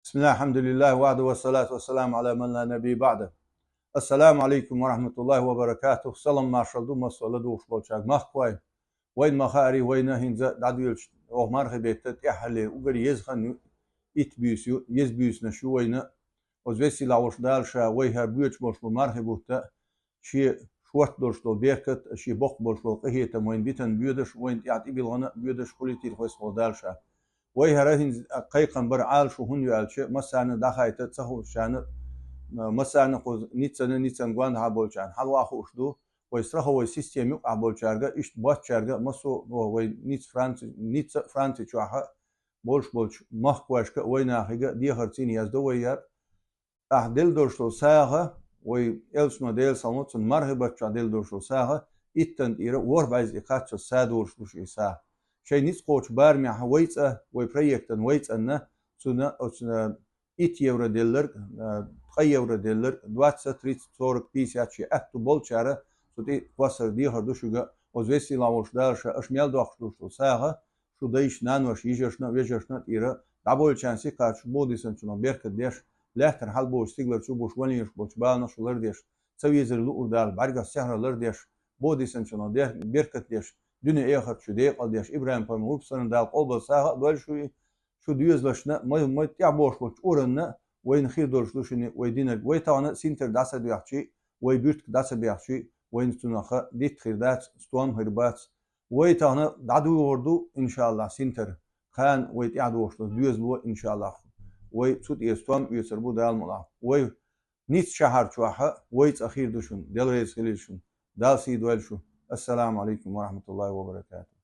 بسم الله الحمد لله وحده والصلاة والسلام على من لا نبي بعده. السلام عليكم ورحمة الله وبركاته. سلام ما شاء الله ما صلى دوش بولشاق مخوي وين مخاري وين هنزا دادويلش أو مرحبا تحلي وقري يزخن يتبيسيو يزبيس نشو وين وزويسي لاوش دالشا ويها بيوتش بولش مرحبا تا شي شوات دولش دول بيركت شي بوق بولش دول قهية وين بيتن بيودش وين يعطي بيلغنا بيودش خليتي الخويس دالشا وي هرهن قيقا برعال شو هن يالش مسانا دخايت تصحو شان مسانا قوز نيتسن قوان هابولشان حلوا خوشدو ويسرخو وي سيستم يق هابولشارغا اشت باتشارغا مسو وي نيتس فرانسي شوها بولش مخكواشكا ويناخيغا دي هرتين يازدو ويار احدل دورشلو ساغا وي السنو ديل سالموتسن مرحبا تشادل دورشلو ساغا اتن ايرا وربايز اقاتش سادورشلوش إساغ شيء نيس قوش بارمي حويتة وبروجكتن ويتنا سنة إت يورو ديلر $3 ديلر 23 بيسات شيء أكتو بولشارة سوتي وصل دي هردوشوجا وزويسي لاوش دارشة أشميل دوخشلوشلو ساغا شو دايش نانوش يجرشنا ويجرشنا إيرا دابول شانسي كاتش بوديسن شنو بيركت ديش لهتر حال بوش تيغلر شو بوش وليش بوش بالنا شو لرديش سوي يزر لور دال بارغا سهر لرديش بوديسن شنو ديش بيركت ديش دنيا آخر شو ديق قديش إبراهيم باموب سن دال قلب ساعة دول شو ديوز لشنا ما تعبوش بوش أورنا وين خير دول شو شني ويدينك ويتانا سنتر داسة بيحشي ويبيرت داسة بيحشي وين استناخ ديت خيردات استوام هربات ويتانا دعدو وردو إن شاء الله سنتر خان ويتعدوش ديوز لو إن شاء الله ويتسوت يستوام يسربو دال ملا وي نيت شهر شوها ويت أخير دوشون دل رئيس خليشون دال سي دوال شو. السلام عليكم ورحمة الله وبركاته.